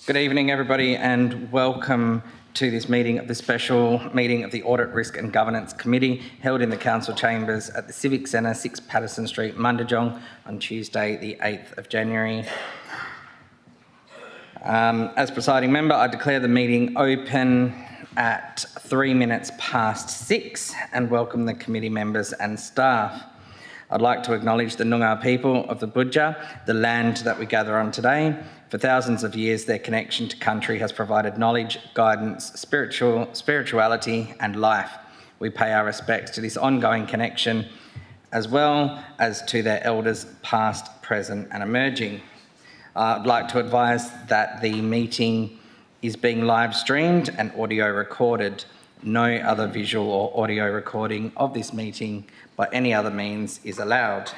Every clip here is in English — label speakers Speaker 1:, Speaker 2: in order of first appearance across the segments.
Speaker 1: Good evening, everybody, and welcome to this meeting of the special meeting of the Audit, Risk and Governance Committee held in the Council Chambers at the Civic Centre, 6 Patterson Street, Mundijong, on Tuesday, the 8th of January. As presiding member, I declare the meeting open at 3 minutes past 6 and welcome the committee members and staff. I'd like to acknowledge the Noongar people of the Budja, the land that we gather on today. For thousands of years, their connection to country has provided knowledge, guidance, spirituality and life. We pay our respects to this ongoing connection as well as to their elders past, present and emerging. I'd like to advise that the meeting is being live streamed and audio recorded. No other visual or audio recording of this meeting by any other means is allowed.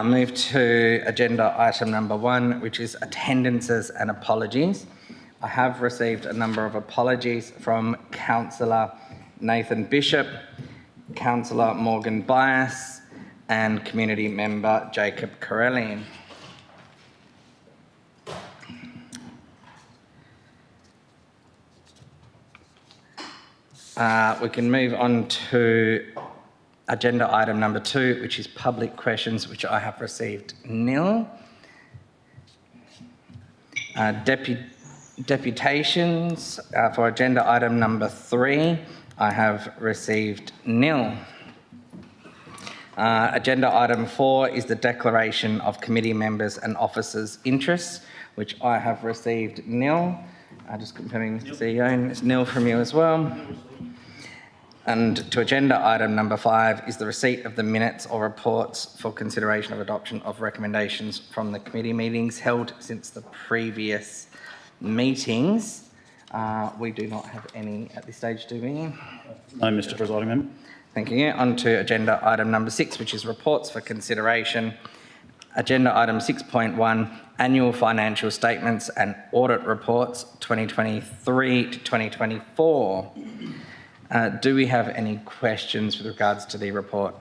Speaker 1: Move to agenda item number 1, which is attendances and apologies. I have received a number of apologies from Councillor Nathan Bishop, Councillor Morgan Bias, and community member Jacob Corellian. We can move on to agenda item number 2, which is public questions, which I have received nil. Deputations for agenda item number 3, I have received nil. Agenda item 4 is the declaration of committee members and officers' interests, which I have received nil. Just confirming, Mr. CEO, it's nil from you as well. And to agenda item number 5 is the receipt of the minutes or reports for consideration of adoption of recommendations from the committee meetings held since the previous meetings. We do not have any at this stage, do we?
Speaker 2: No, Mr. Presiding Member.
Speaker 1: Thank you. On to agenda item number 6, which is reports for consideration. Agenda item 6.1, annual financial statements and audit reports 2023 to 2024. Do we have any questions with regards to the report?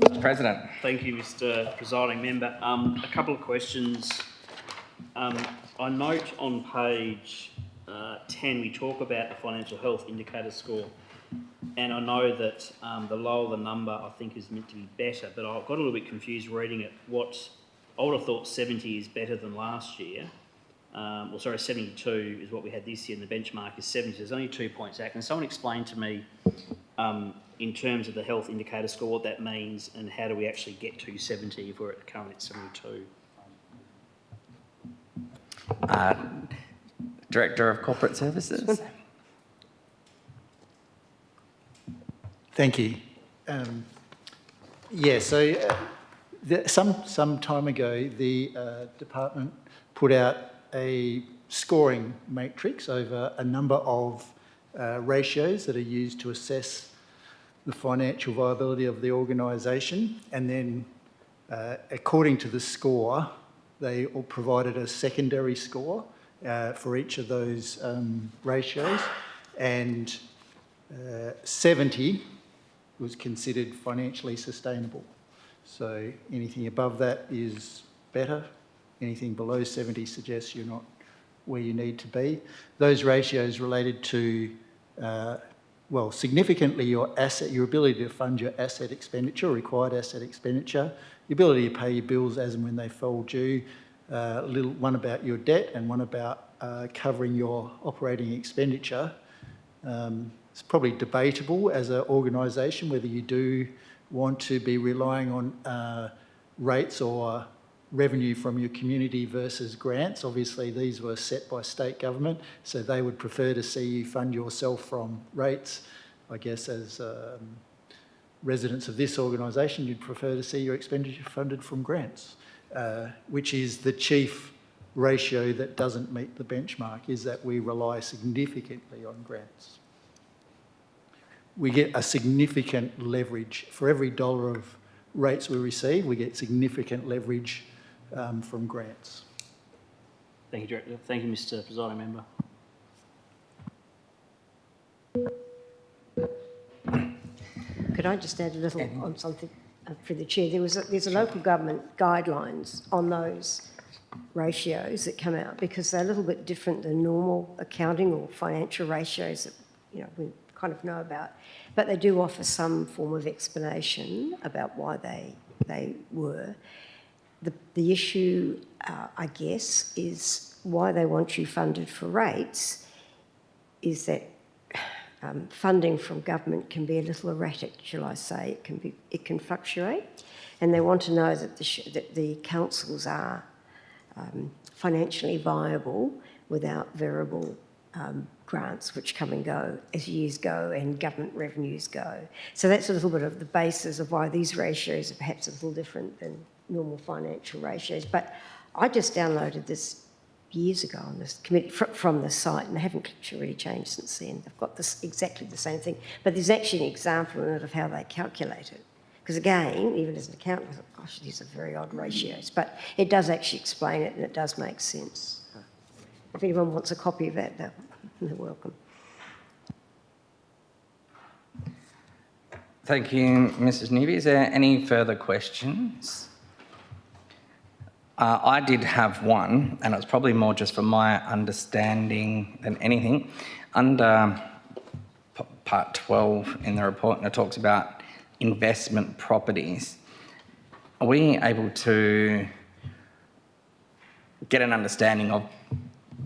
Speaker 1: Mr. President.
Speaker 2: Thank you, Mr. Presiding Member. A couple of questions. I note on page 10 we talk about the financial health indicator score, and I know that the lower the number I think is meant to be better, but I got a little bit confused reading it. I would have thought 70 is better than last year. 72 is what we had this year, and the benchmark is 70. There's only 2 points out. Can someone explain to me, in terms of the health indicator score, what that means, and how do we actually get to 70 if we're currently at 72?
Speaker 1: Director of Corporate Services.
Speaker 3: Thank you. Some time ago, the department put out a scoring matrix over a number of ratios that are used to assess the financial viability of the organisation, and then according to the score, they all provided a secondary score for each of those ratios, and 70 was considered financially sustainable. So anything above that is better. Anything below 70 suggests you're not where you need to be. Those ratios related to, significantly your ability to fund your asset expenditure, required asset expenditure, the ability to pay your bills as and when they fall due, one about your debt and one about covering your operating expenditure. It's probably debatable as an organisation whether you do want to be relying on rates or revenue from your community versus grants. Obviously, these were set by state government, so they would prefer to see you fund yourself from rates. I guess as residents of this organisation, you'd prefer to see your expenditure funded from grants, which is the chief ratio that doesn't meet the benchmark, is that we rely significantly on grants. We get a significant leverage. For every dollar of rates we receive, we get significant leverage from grants.
Speaker 2: Thank you, Director. Thank you, Mr. Presiding Member.
Speaker 4: Could I just add a little on something for the chair? There's a local government guidelines on those ratios that come out because they're a little bit different than normal accounting or financial ratios that we kind of know about, but they do offer some form of explanation about why they were. The issue, I guess, is why they want you funded for rates is that funding from government can be a little erratic, shall I say. It can fluctuate, and they want to know that the councils are financially viable without variable grants which come and go as years go and government revenues go. So that's a little bit of the basis of why these ratios are perhaps a little different than normal financial ratios. But I just downloaded this years ago on this committee from the site, and they haven't really changed since then. They've got exactly the same thing, but there's actually an example in it of how they calculate it. Because again, even as an accountant, I thought, gosh, these are very odd ratios, but it does actually explain it and it does make sense. If anyone wants a copy of that, they're welcome.
Speaker 1: Thank you, Mrs. Newby. Is there any further questions? I did have one, and it was probably more just for my understanding than anything. Under part 12 in the report, and it talks about investment properties. Are we able to get an understanding of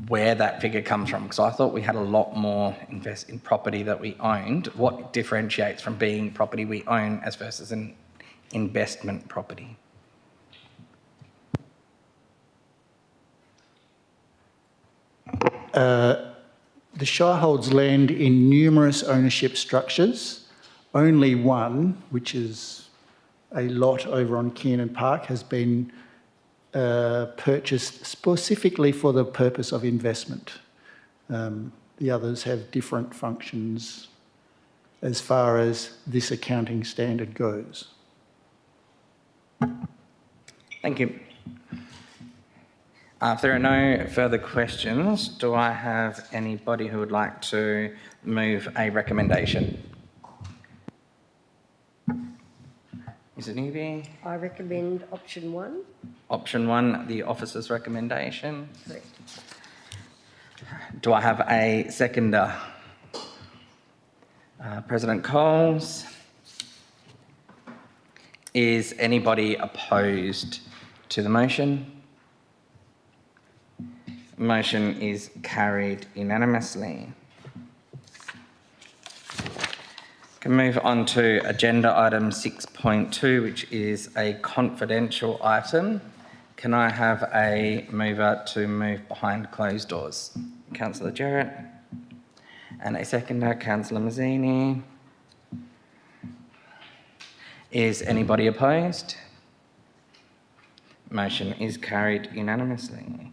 Speaker 1: where that figure comes from? Because I thought we had a lot more invest in property that we owned. What differentiates from being property we own as versus an investment property?
Speaker 3: The Shire holds land in numerous ownership structures. Only one, which is a lot over on Kiernan Park, has been purchased specifically for the purpose of investment. The others have different functions as far as this accounting standard goes.
Speaker 1: Thank you. If there are no further questions, do I have anybody who would like to move a recommendation? Is it Newby?
Speaker 4: I recommend option 1.
Speaker 1: Option 1, the officer's recommendation.
Speaker 4: Correct.
Speaker 1: Do I have a seconder? President Coles. Is anybody opposed to the motion? Motion is carried unanimously. Can move on to agenda item 6.2, which is a confidential item. Can I have a mover to move behind closed doors? Councillor Jarrett. And a seconder, Councillor Mazzini. Is anybody opposed? Motion is carried unanimously.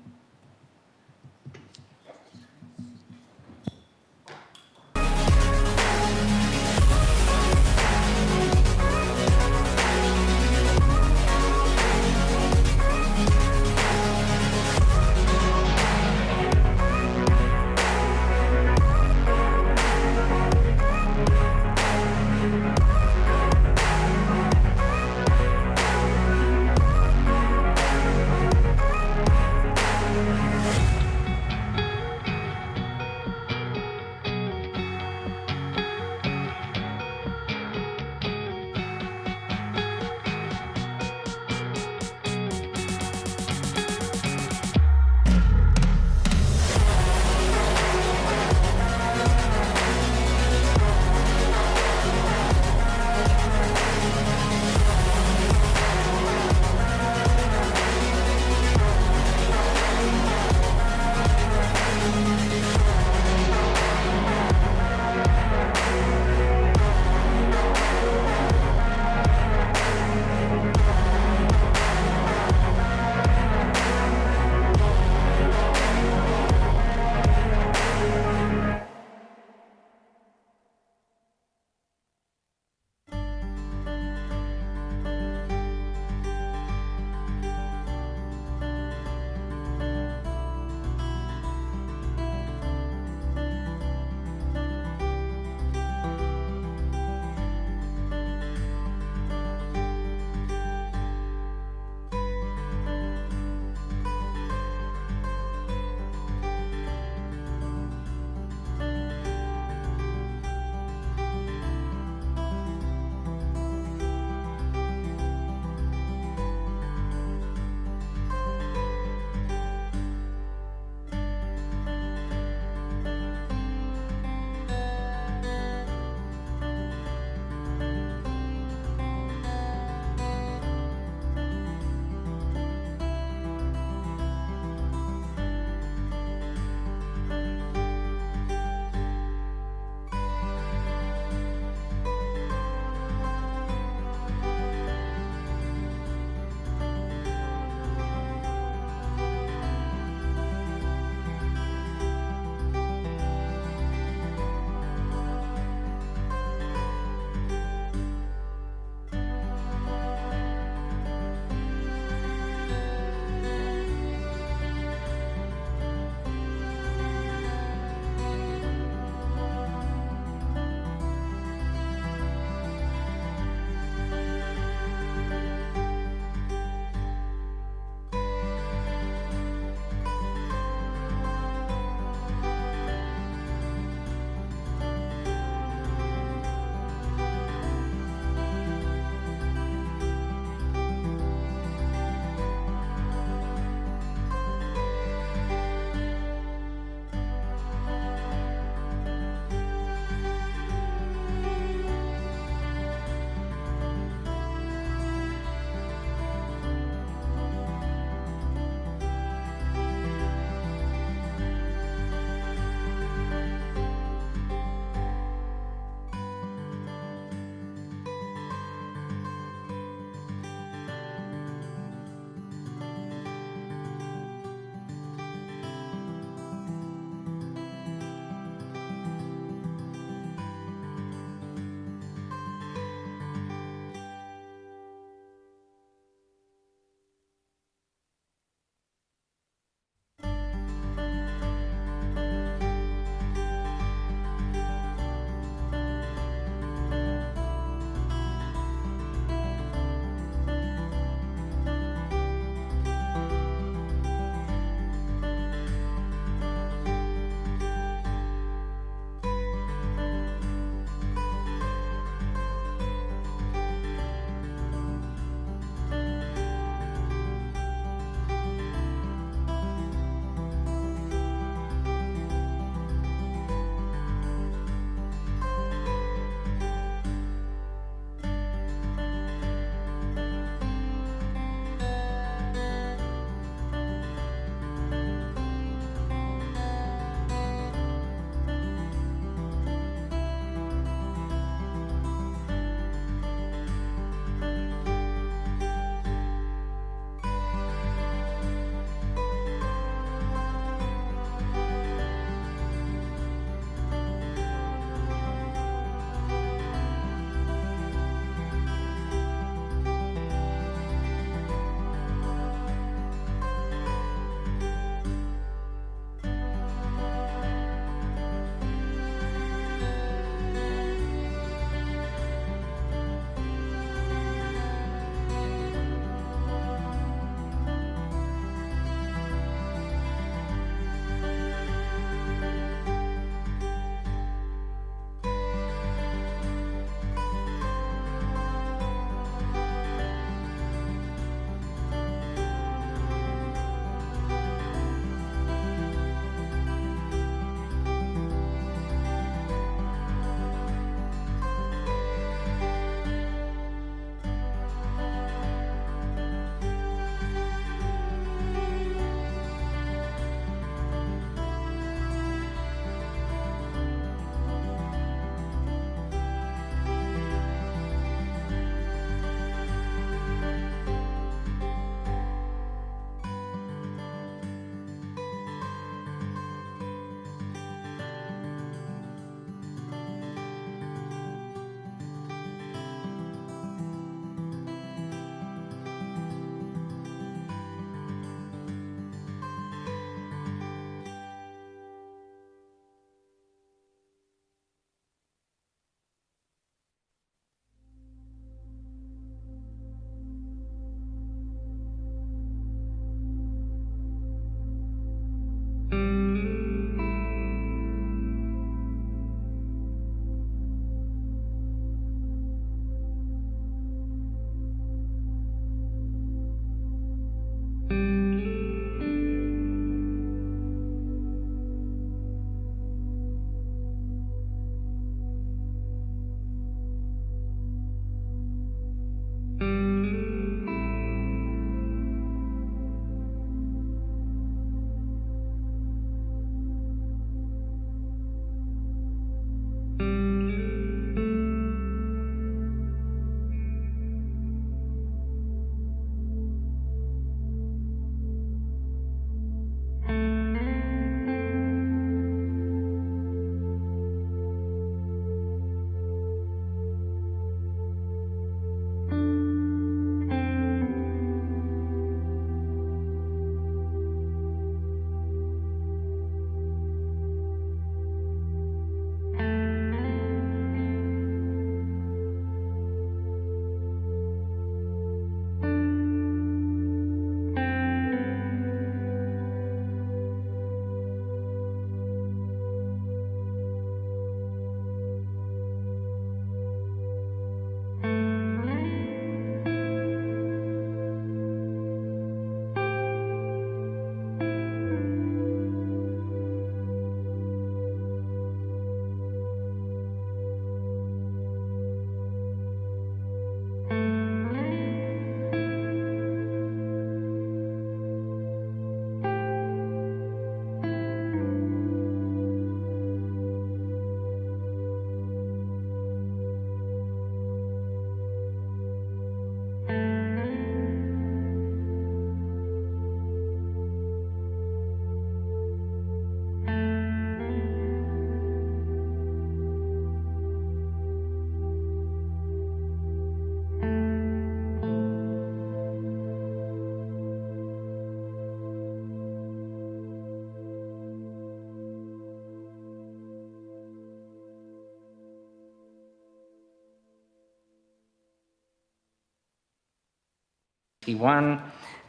Speaker 1: 21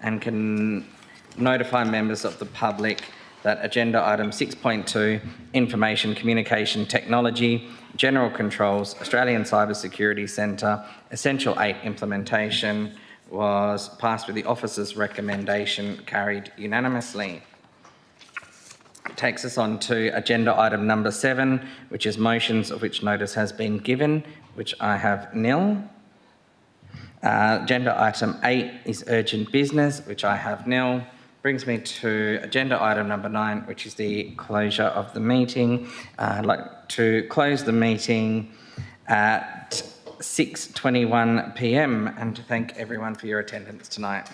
Speaker 1: and can notify members of the public that agenda item 6.2, Information Communication Technology, General Controls, Australian Cyber Security Centre, Essential 8 implementation was passed with the officer's recommendation carried unanimously. It takes us on to agenda item number 7, which is motions of which notice has been given, which I have nil. Agenda item 8 is urgent business, which I have nil. Brings me to agenda item number 9, which is the closure of the meeting. I'd like to close the meeting at 6:21 p.m. and to thank everyone for your attendance tonight.